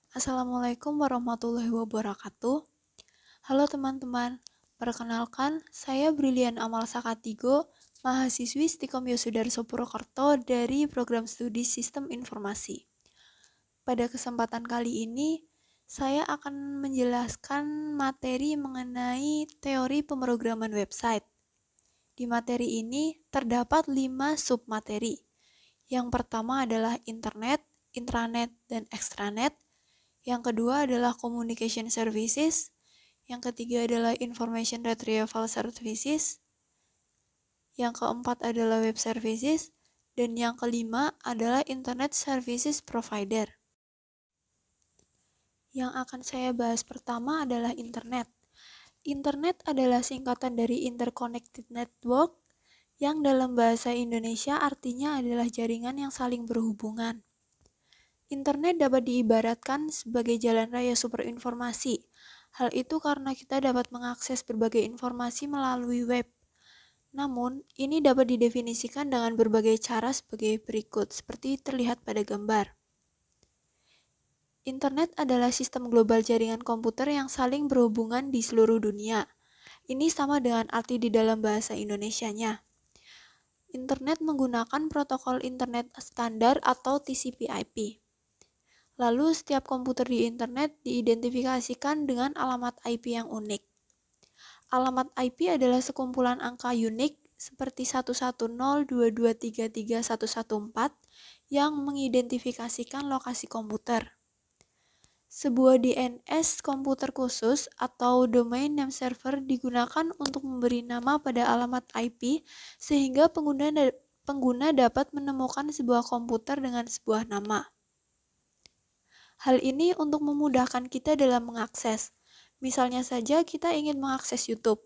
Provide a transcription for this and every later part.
Assalamualaikum warahmatullahi wabarakatuh. Halo teman-teman, perkenalkan saya Brilian Amal Sakatigo, mahasiswi Stikom Yosudarso Purwokerto dari Program Studi Sistem Informasi. Pada kesempatan kali ini, saya akan menjelaskan materi mengenai teori pemrograman website. Di materi ini terdapat 5 submateri. Yang pertama adalah internet, intranet, dan extranet. Yang kedua adalah communication services. Yang ketiga adalah information retrieval services. Yang keempat adalah web services. Dan yang kelima adalah internet services provider. Yang akan saya bahas pertama adalah internet. Internet adalah singkatan dari Interconnected Network, yang dalam bahasa Indonesia artinya adalah jaringan yang saling berhubungan. Internet dapat diibaratkan sebagai jalan raya superinformasi. Hal itu karena kita dapat mengakses berbagai informasi melalui web. Namun, ini dapat didefinisikan dengan berbagai cara sebagai berikut, seperti terlihat pada gambar. Internet adalah sistem global jaringan komputer yang saling berhubungan di seluruh dunia. Ini sama dengan arti di dalam bahasa Indonesianya. Internet menggunakan protokol internet standar atau TCP/IP. Lalu, setiap komputer di internet diidentifikasikan dengan alamat IP yang unik. Alamat IP adalah sekumpulan angka unik seperti 11022331114 yang mengidentifikasikan lokasi komputer. Sebuah DNS komputer khusus atau domain name server digunakan untuk memberi nama pada alamat IP sehingga pengguna dapat menemukan sebuah komputer dengan sebuah nama. Hal ini untuk memudahkan kita dalam mengakses. Misalnya saja kita ingin mengakses YouTube,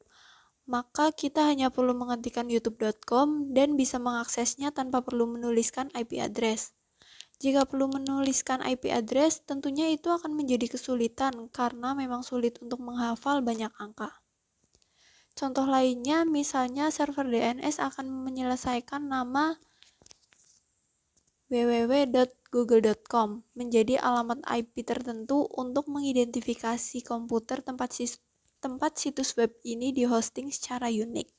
maka kita hanya perlu mengetikkan youtube.com dan bisa mengaksesnya tanpa perlu menuliskan IP address. Jika perlu menuliskan IP address, tentunya itu akan menjadi kesulitan karena memang sulit untuk menghafal banyak angka. Contoh lainnya, misalnya server DNS akan menyelesaikan nama www.google.com menjadi alamat IP tertentu untuk mengidentifikasi komputer tempat situs web ini dihosting secara unik.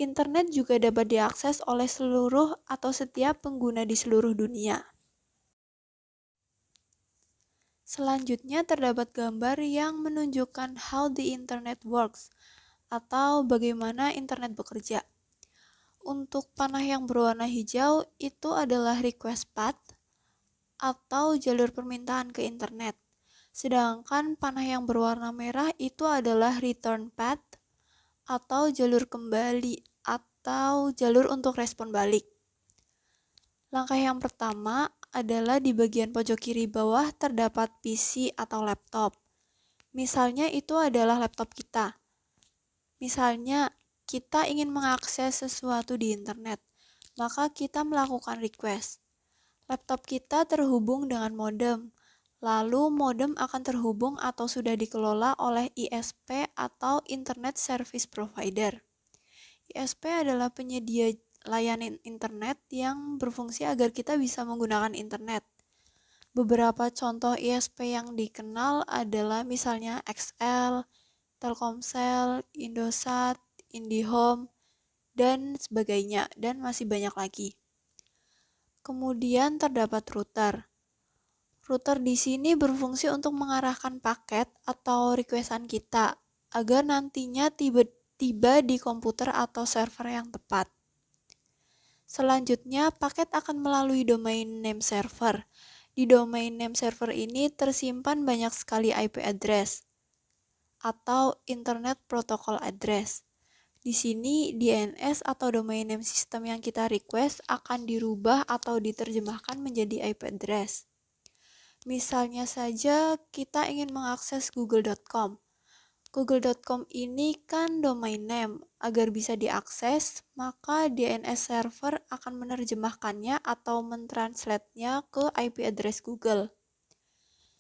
Internet juga dapat diakses oleh seluruh atau setiap pengguna di seluruh dunia. Selanjutnya terdapat gambar yang menunjukkan how the internet works atau bagaimana internet bekerja. Untuk panah yang berwarna hijau itu adalah request path atau jalur permintaan ke internet. Sedangkan panah yang berwarna merah itu adalah return path atau jalur kembali atau jalur untuk respon balik. Langkah yang pertama adalah di bagian pojok kiri bawah terdapat PC atau laptop. Misalnya itu adalah laptop kita. Misalnya kita ingin mengakses sesuatu di internet, maka kita melakukan request. Laptop kita terhubung dengan modem, lalu modem akan terhubung atau sudah dikelola oleh ISP atau Internet Service Provider. ISP adalah penyedia layanan internet yang berfungsi agar kita bisa menggunakan internet. Beberapa contoh ISP yang dikenal adalah misalnya XL, Telkomsel, Indosat, IndiHome, dan sebagainya, dan masih banyak lagi. Kemudian terdapat router. Router di sini berfungsi untuk mengarahkan paket atau requestan kita agar nantinya tiba di komputer atau server yang tepat. Selanjutnya, paket akan melalui domain name server. Di domain name server ini tersimpan banyak sekali IP address atau Internet Protocol Address. Di sini DNS atau domain name system yang kita request akan dirubah atau diterjemahkan menjadi IP address. Misalnya saja kita ingin mengakses google.com. Google.com ini kan domain name. Agar bisa diakses, maka DNS server akan menerjemahkannya atau mentranslate-nya ke IP address Google.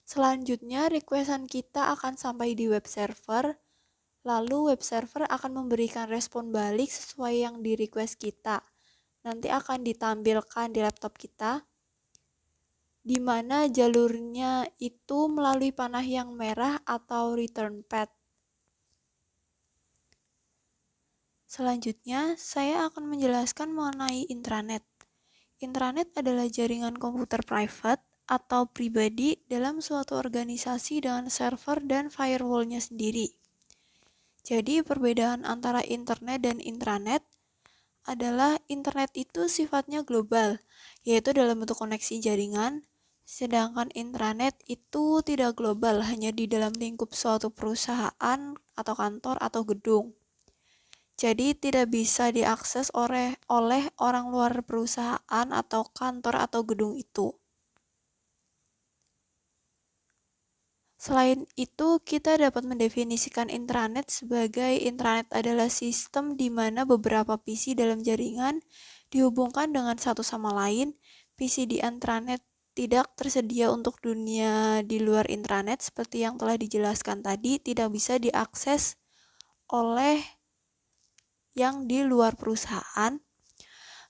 Selanjutnya, requestan kita akan sampai di web server, lalu web server akan memberikan respon balik sesuai yang di request kita. Nanti akan ditampilkan di laptop kita. di mana jalurnya itu melalui panah yang merah atau return path. Selanjutnya, saya akan menjelaskan mengenai intranet. Intranet adalah jaringan komputer private atau pribadi dalam suatu organisasi dengan server dan firewall-nya sendiri. Jadi, perbedaan antara internet dan intranet adalah internet itu sifatnya global, yaitu dalam bentuk koneksi jaringan, sedangkan intranet itu tidak global, hanya di dalam lingkup suatu perusahaan atau kantor atau gedung. Jadi tidak bisa diakses oleh orang luar perusahaan atau kantor atau gedung itu. Selain itu, kita dapat mendefinisikan intranet sebagai intranet adalah sistem di mana beberapa PC dalam jaringan dihubungkan dengan satu sama lain. PC di intranet tidak tersedia untuk dunia di luar intranet seperti yang telah dijelaskan tadi, tidak bisa diakses oleh yang di luar perusahaan.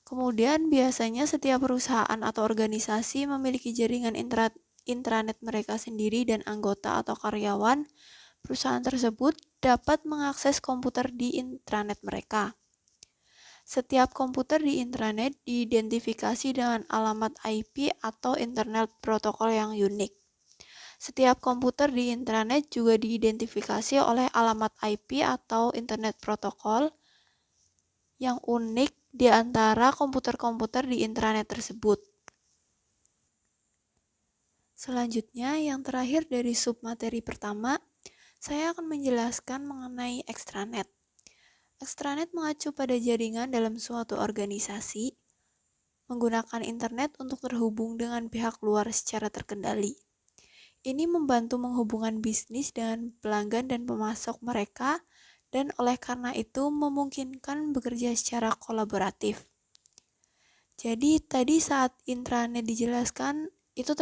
Kemudian biasanya setiap perusahaan atau organisasi memiliki jaringan intranet mereka sendiri dan anggota atau karyawan perusahaan tersebut dapat mengakses komputer di intranet mereka. Setiap komputer di intranet diidentifikasi dengan alamat IP atau Internet Protocol yang unik. Setiap komputer di intranet juga diidentifikasi oleh alamat IP atau Internet Protocol yang unik di antara komputer-komputer di intranet tersebut. Selanjutnya, yang terakhir dari submateri pertama, saya akan menjelaskan mengenai extranet. Extranet mengacu pada jaringan dalam suatu organisasi, menggunakan internet untuk terhubung dengan pihak luar secara terkendali. Ini membantu menghubungkan bisnis dengan pelanggan dan pemasok mereka, dan oleh karena itu memungkinkan bekerja secara kolaboratif. Jadi tadi saat intranet dijelaskan, itu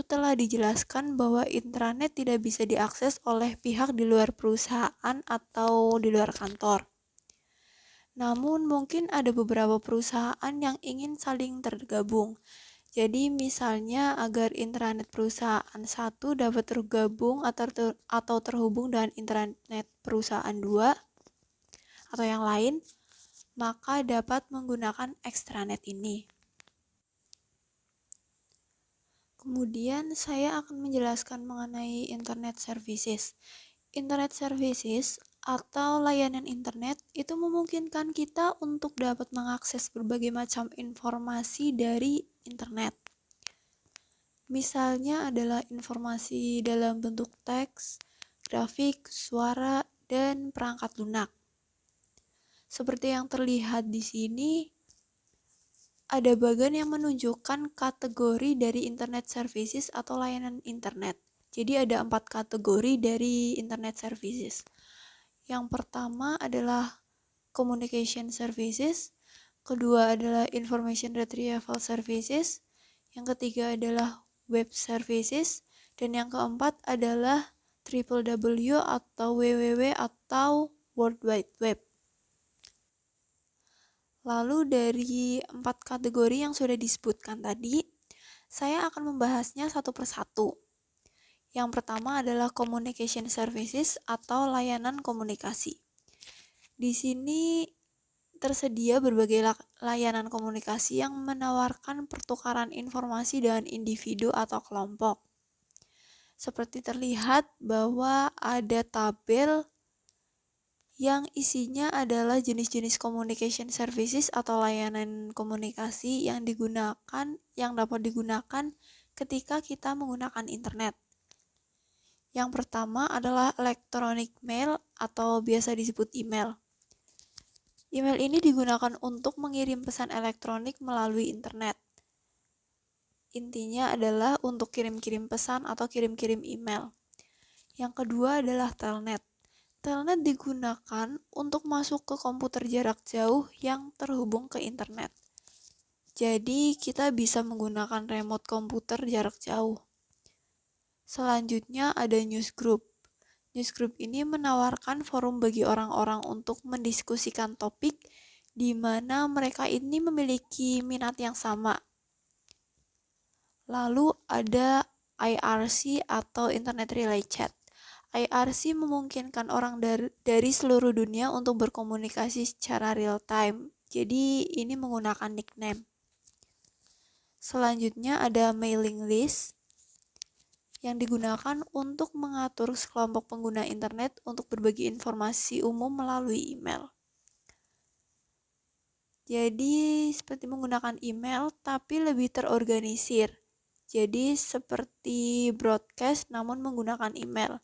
telah dijelaskan bahwa intranet tidak bisa diakses oleh pihak di luar perusahaan atau di luar kantor. Namun mungkin ada beberapa perusahaan yang ingin saling tergabung. Jadi misalnya agar intranet perusahaan satu dapat tergabung atau terhubung dengan intranet perusahaan dua atau yang lain, maka dapat menggunakan extranet ini. Kemudian saya akan menjelaskan mengenai internet services. Internet services atau layanan internet itu memungkinkan kita untuk dapat mengakses berbagai macam informasi dari internet. Misalnya adalah informasi dalam bentuk teks, grafik, suara, dan perangkat lunak. Seperti yang terlihat di sini, ada bagian yang menunjukkan kategori dari internet services atau layanan internet. Jadi ada 4 kategori dari internet services. Yang pertama adalah communication services, kedua adalah information retrieval services, yang ketiga adalah web services, dan yang keempat adalah www atau www atau World Wide Web. Lalu dari 4 kategori yang sudah disebutkan tadi, saya akan membahasnya satu persatu. Yang pertama adalah communication services atau layanan komunikasi. Di sini tersedia berbagai layanan komunikasi yang menawarkan pertukaran informasi dengan individu atau kelompok. Seperti terlihat bahwa ada tabel yang isinya adalah jenis-jenis communication services atau layanan komunikasi yang dapat digunakan ketika kita menggunakan internet. Yang pertama adalah electronic mail atau biasa disebut email. Email ini digunakan untuk mengirim pesan elektronik melalui internet. Intinya adalah untuk kirim-kirim pesan atau kirim-kirim email. Yang kedua adalah telnet. Telnet digunakan untuk masuk ke komputer jarak jauh yang terhubung ke internet. Jadi kita bisa menggunakan remote komputer jarak jauh. Selanjutnya ada newsgroup. Newsgroup ini menawarkan forum bagi orang-orang untuk mendiskusikan topik di mana mereka ini memiliki minat yang sama. Lalu ada IRC atau Internet Relay Chat. IRC memungkinkan orang dari seluruh dunia untuk berkomunikasi secara real time. Jadi ini menggunakan nickname. Selanjutnya ada mailing list yang digunakan untuk mengatur sekelompok pengguna internet untuk berbagi informasi umum melalui email. Jadi seperti menggunakan email tapi lebih terorganisir. Jadi seperti broadcast namun menggunakan email.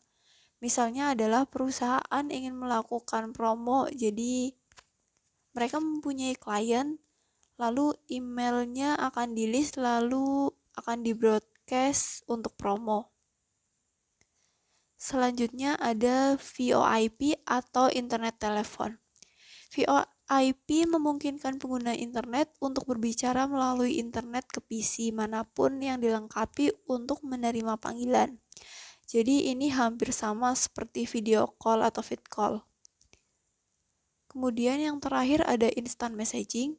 Misalnya adalah perusahaan ingin melakukan promo, jadi mereka mempunyai klien, lalu emailnya akan di-list, lalu akan di-broadcast untuk promo. Selanjutnya ada VoIP atau Internet Telepon. VoIP memungkinkan pengguna internet untuk berbicara melalui internet ke PC manapun yang dilengkapi untuk menerima panggilan. Jadi ini hampir sama seperti video call atau vid call. Kemudian yang terakhir ada instant messaging,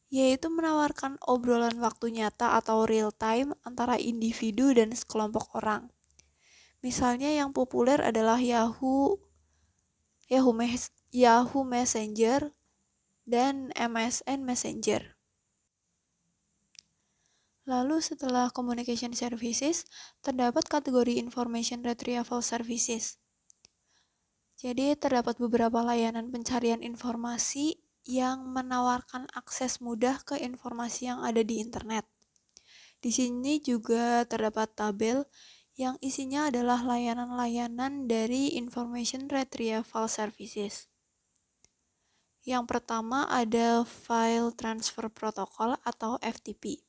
yaitu menawarkan obrolan waktu nyata atau real time antara individu dan sekelompok orang. Misalnya yang populer adalah Yahoo Messenger, dan MSN Messenger. Lalu setelah Communication Services, terdapat kategori Information Retrieval Services. Jadi terdapat beberapa layanan pencarian informasi yang menawarkan akses mudah ke informasi yang ada di internet. Di sini juga terdapat tabel yang isinya adalah layanan-layanan dari Information Retrieval Services. Yang pertama ada File Transfer Protocol atau FTP.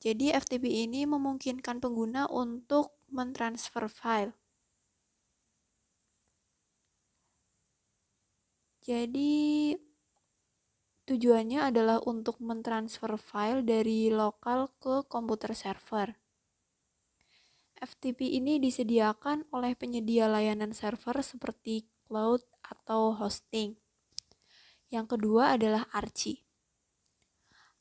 Jadi FTP ini memungkinkan pengguna untuk mentransfer file. Jadi tujuannya adalah untuk mentransfer file dari lokal ke komputer server. FTP ini disediakan oleh penyedia layanan server seperti cloud atau hosting. Yang kedua adalah Archie.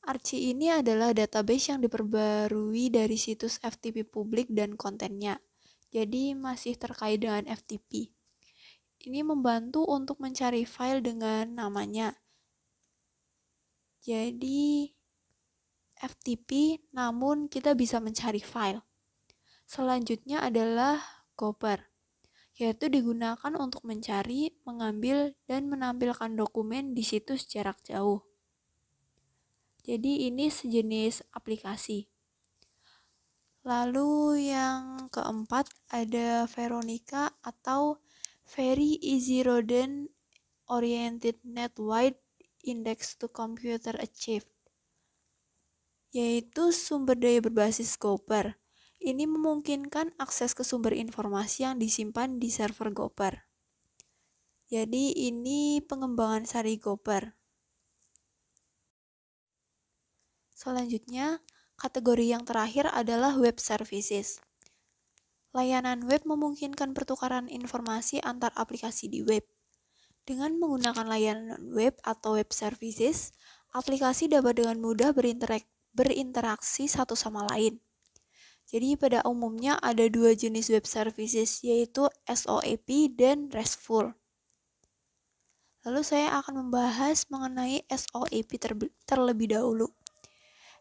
Archie ini adalah database yang diperbarui dari situs FTP publik dan kontennya. Jadi masih terkait dengan FTP. Ini membantu untuk mencari file dengan namanya. Jadi FTP namun kita bisa mencari file. Selanjutnya adalah Gopher, yaitu digunakan untuk mencari, mengambil, dan menampilkan dokumen di situs jarak jauh. Jadi ini sejenis aplikasi. Lalu yang keempat ada Veronica atau Very Easy Rodent Oriented Net Wide Index to Computer Achieved, yaitu sumber daya berbasis Gopher. Ini memungkinkan akses ke sumber informasi yang disimpan di server Gopher. Jadi ini pengembangan sari Gopher. Selanjutnya, kategori yang terakhir adalah web services. Layanan web memungkinkan pertukaran informasi antar aplikasi di web. Dengan menggunakan layanan web atau web services, aplikasi dapat dengan mudah berinteraksi satu sama lain. Jadi pada umumnya ada dua jenis web services, yaitu SOAP dan RESTful. Lalu saya akan membahas mengenai SOAP terlebih dahulu.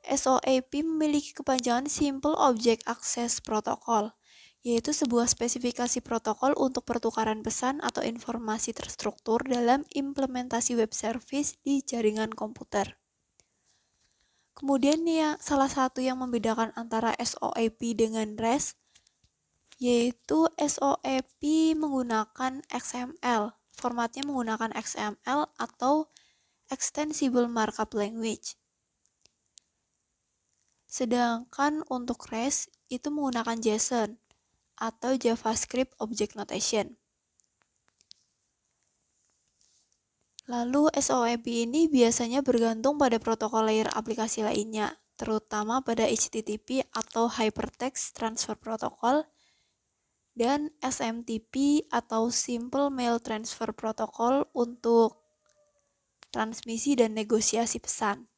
SOAP memiliki kepanjangan Simple Object Access Protocol, yaitu sebuah spesifikasi protokol untuk pertukaran pesan atau informasi terstruktur dalam implementasi web service di jaringan komputer. Kemudian salah satu yang membedakan antara SOAP dengan REST, yaitu SOAP menggunakan XML, formatnya menggunakan XML atau Extensible Markup Language. Sedangkan untuk REST itu menggunakan JSON atau JavaScript Object Notation. Lalu SOAP ini biasanya bergantung pada protokol layer aplikasi lainnya, terutama pada HTTP atau Hypertext Transfer Protocol dan SMTP atau Simple Mail Transfer Protocol untuk transmisi dan negosiasi pesan.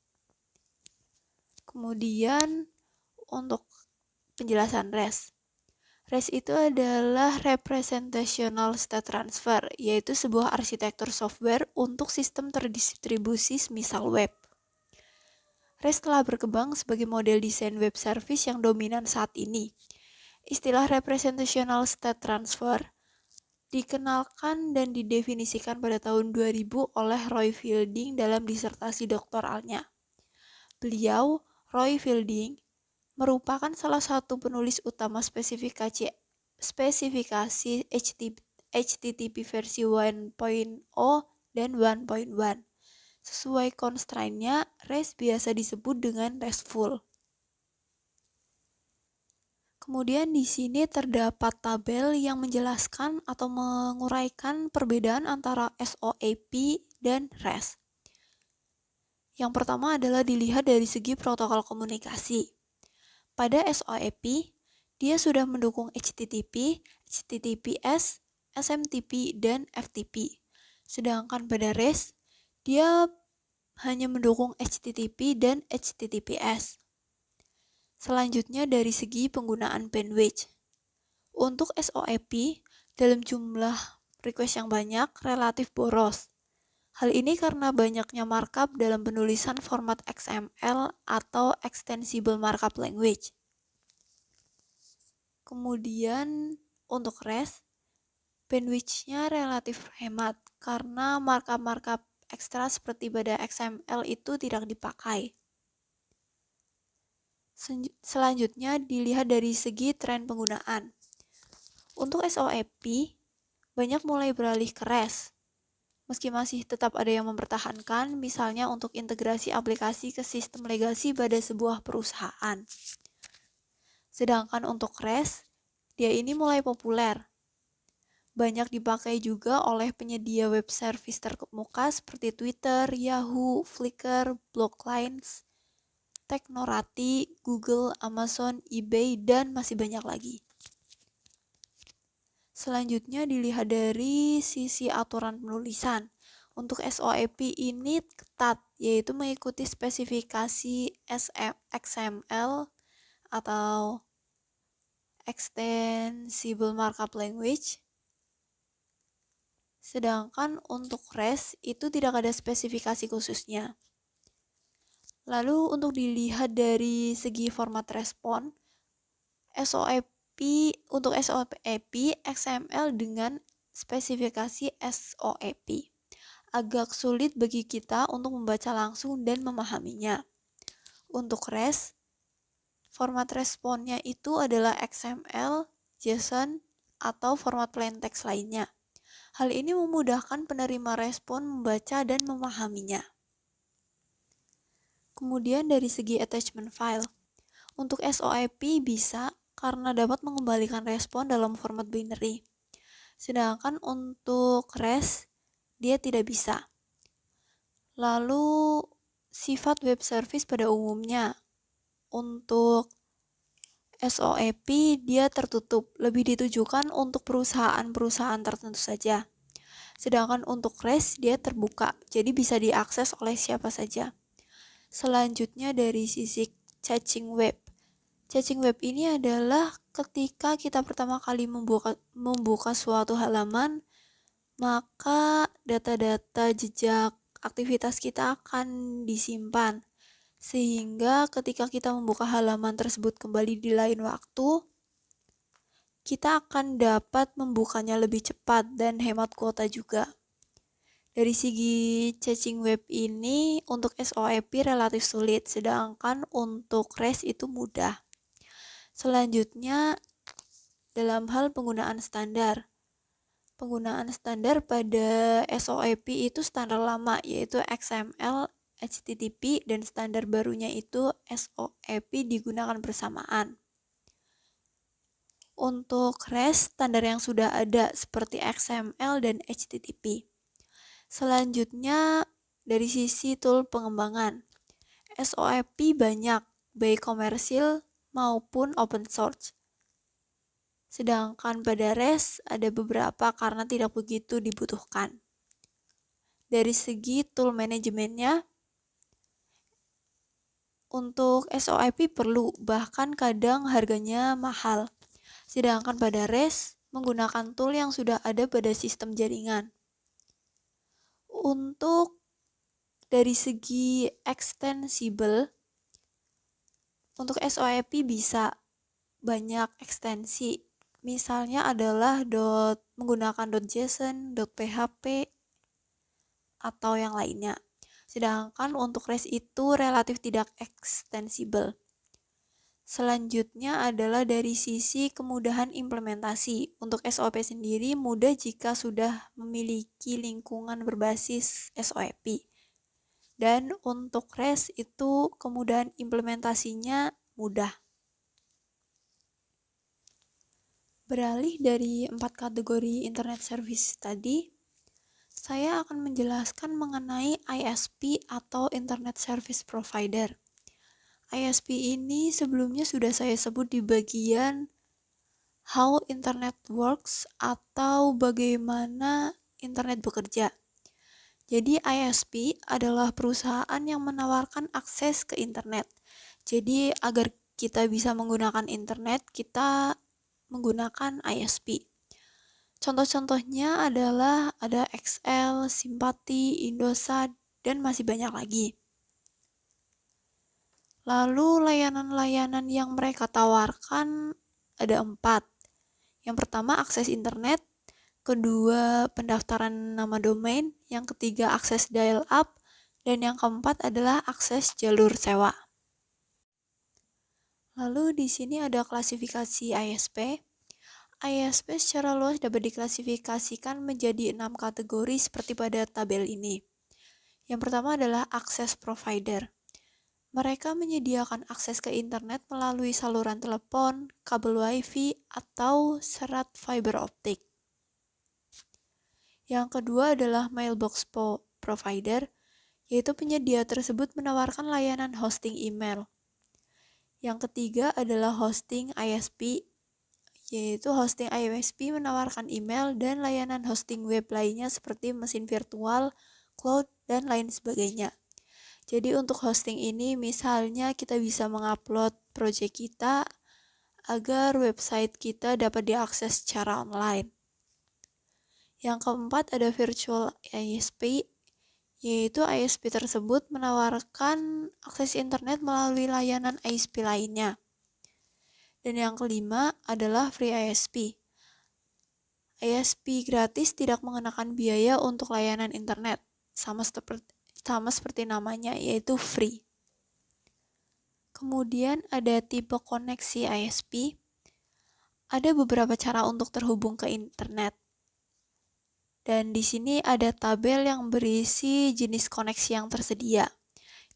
Kemudian untuk penjelasan REST. REST itu adalah Representational State Transfer, yaitu sebuah arsitektur software untuk sistem terdistribusi semisal web. REST telah berkembang sebagai model desain web service yang dominan saat ini. Istilah Representational State Transfer dikenalkan dan didefinisikan pada tahun 2000 oleh Roy Fielding dalam disertasi doktoralnya. Beliau, Roy Fielding, merupakan salah satu penulis utama spesifikasi HTTP versi 1.0 dan 1.1. Sesuai constraint-nya, REST biasa disebut dengan RESTful. Kemudian di sini terdapat tabel yang menjelaskan atau menguraikan perbedaan antara SOAP dan REST. Yang pertama adalah dilihat dari segi protokol komunikasi. Pada SOAP, dia sudah mendukung HTTP, HTTPS, SMTP, dan FTP. Sedangkan pada REST, dia hanya mendukung HTTP dan HTTPS. Selanjutnya dari segi penggunaan bandwidth. Untuk SOAP, dalam jumlah request yang banyak, relatif boros. Hal ini karena banyaknya markup dalam penulisan format XML atau Extensible Markup Language. Kemudian untuk REST, bandwidth-nya relatif hemat karena markup-markup ekstra seperti pada XML itu tidak dipakai. Selanjutnya dilihat dari segi tren penggunaan. Untuk SOAP, banyak mulai beralih ke REST. Meski masih tetap ada yang mempertahankan, misalnya untuk integrasi aplikasi ke sistem legasi pada sebuah perusahaan. Sedangkan untuk REST, dia ini mulai populer. Banyak dipakai juga oleh penyedia web service terkemuka seperti Twitter, Yahoo, Flickr, Blocklines, Technorati, Google, Amazon, eBay, dan masih banyak lagi. Selanjutnya dilihat dari sisi aturan penulisan. Untuk SOAP ini ketat, yaitu mengikuti spesifikasi XML atau Extensible Markup Language. Sedangkan untuk REST itu tidak ada spesifikasi khususnya. Lalu untuk dilihat dari segi format respon, untuk SOAP XML dengan spesifikasi SOAP agak sulit bagi kita untuk membaca langsung dan memahaminya. Untuk REST, format responnya itu adalah XML, JSON, atau format plain text lainnya. Hal ini memudahkan penerima respon membaca dan memahaminya. Kemudian dari segi attachment file, untuk SOAP bisa karena dapat mengembalikan respon dalam format binary. Sedangkan untuk REST, dia tidak bisa. Lalu, sifat web service pada umumnya. Untuk SOAP, dia tertutup, lebih ditujukan untuk perusahaan-perusahaan tertentu saja. Sedangkan untuk REST, dia terbuka, jadi bisa diakses oleh siapa saja. Selanjutnya dari sisi caching web. Caching web ini adalah ketika kita pertama kali membuka suatu halaman, maka data-data jejak aktivitas kita akan disimpan. Sehingga ketika kita membuka halaman tersebut kembali di lain waktu, kita akan dapat membukanya lebih cepat dan hemat kuota juga. Dari segi caching web ini, untuk SOAP relatif sulit, sedangkan untuk REST itu mudah. Selanjutnya, dalam hal penggunaan standar. Penggunaan standar pada SOAP itu standar lama, yaitu XML, HTTP, dan standar barunya itu SOAP digunakan bersamaan. Untuk REST, standar yang sudah ada seperti XML dan HTTP. Selanjutnya, dari sisi tool pengembangan, SOAP banyak, baik komersil maupun open source. Sedangkan pada REST ada beberapa karena tidak begitu dibutuhkan. Dari segi tool manajemennya, Untuk SOIP perlu, bahkan kadang harganya mahal. Sedangkan pada REST menggunakan tool yang sudah ada pada sistem jaringan. Untuk dari segi extensible, untuk SOIP bisa banyak ekstensi. Misalnya adalah menggunakan .json, .php, atau yang lainnya. Sedangkan untuk REST itu relatif tidak ekstensibel. Selanjutnya adalah dari sisi kemudahan implementasi. Untuk SOP sendiri mudah jika sudah memiliki lingkungan berbasis SOAP. Dan untuk REST itu kemudahan implementasinya mudah. Beralih dari 4 kategori internet service tadi, saya akan menjelaskan mengenai ISP atau Internet Service Provider. ISP ini sebelumnya sudah saya sebut di bagian How Internet Works atau bagaimana internet bekerja. Jadi ISP adalah perusahaan yang menawarkan akses ke internet. Jadi agar kita bisa menggunakan internet, kita menggunakan ISP. Contoh-contohnya adalah ada XL, Simpati, Indosat, dan masih banyak lagi. Lalu layanan-layanan yang mereka tawarkan ada 4. Yang pertama akses internet, kedua pendaftaran nama domain, yang ketiga akses dial-up, dan yang keempat adalah akses jalur sewa. Lalu di sini ada klasifikasi ISP. ISP secara luas dapat diklasifikasikan menjadi 6 kategori seperti pada tabel ini. Yang pertama adalah akses provider. Mereka menyediakan akses ke internet melalui saluran telepon, kabel WiFi, atau serat fiber optik. Yang kedua adalah mailbox provider, yaitu penyedia tersebut menawarkan layanan hosting email. Yang ketiga adalah hosting ISP, yaitu hosting ISP menawarkan email dan layanan hosting web lainnya seperti mesin virtual, cloud, dan lain sebagainya. Jadi untuk hosting ini misalnya kita bisa mengupload project kita agar website kita dapat diakses secara online. Yang keempat ada virtual ISP, yaitu ISP tersebut menawarkan akses internet melalui layanan ISP lainnya. Dan yang kelima adalah free ISP. ISP gratis tidak mengenakan biaya untuk layanan internet, sama seperti namanya, yaitu free. Kemudian ada tipe koneksi ISP. Ada beberapa cara untuk terhubung ke internet. Dan di sini ada tabel yang berisi jenis koneksi yang tersedia.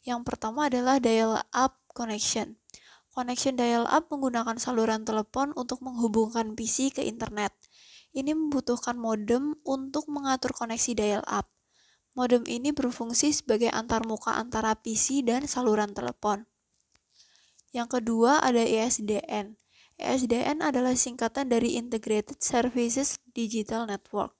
Yang pertama adalah dial-up connection. Connection dial-up menggunakan saluran telepon untuk menghubungkan PC ke internet. Ini membutuhkan modem untuk mengatur koneksi dial-up. Modem ini berfungsi sebagai antarmuka antara PC dan saluran telepon. Yang kedua ada ISDN. ISDN adalah singkatan dari Integrated Services Digital Network.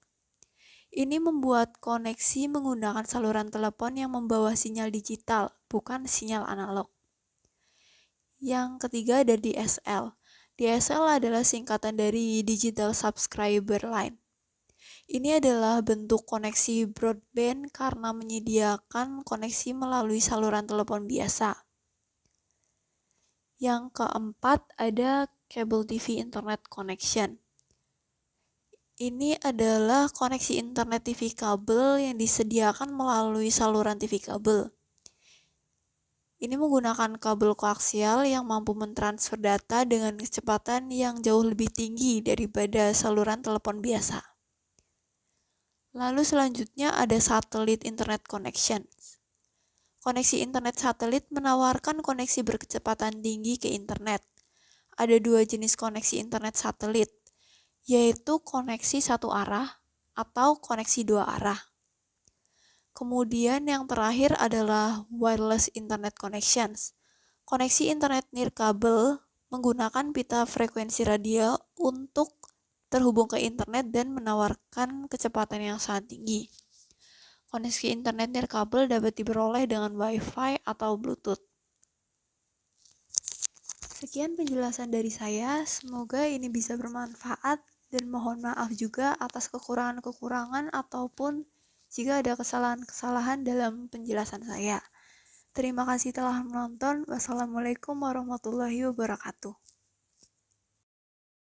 Ini membuat koneksi menggunakan saluran telepon yang membawa sinyal digital, bukan sinyal analog. Yang ketiga ada DSL. DSL adalah singkatan dari Digital Subscriber Line. Ini adalah bentuk koneksi broadband karena menyediakan koneksi melalui saluran telepon biasa. Yang keempat ada Cable TV Internet Connection. Ini adalah koneksi internet TV kabel yang disediakan melalui saluran TV kabel. Ini menggunakan kabel koaksial yang mampu mentransfer data dengan kecepatan yang jauh lebih tinggi daripada saluran telepon biasa. Lalu selanjutnya ada Satellite Internet Connection. Koneksi internet satelit menawarkan koneksi berkecepatan tinggi ke internet. Ada 2 jenis koneksi internet satelit, yaitu koneksi satu arah atau koneksi 2 arah. Kemudian yang terakhir adalah wireless internet connections. Koneksi internet nirkabel menggunakan pita frekuensi radio untuk terhubung ke internet dan menawarkan kecepatan yang sangat tinggi. Koneksi internet nirkabel dapat diperoleh dengan Wi-Fi atau Bluetooth. Sekian penjelasan dari saya, semoga ini bisa bermanfaat dan mohon maaf juga atas kekurangan-kekurangan ataupun jika ada kesalahan-kesalahan dalam penjelasan saya. Terima kasih telah menonton. Wassalamualaikum warahmatullahi wabarakatuh.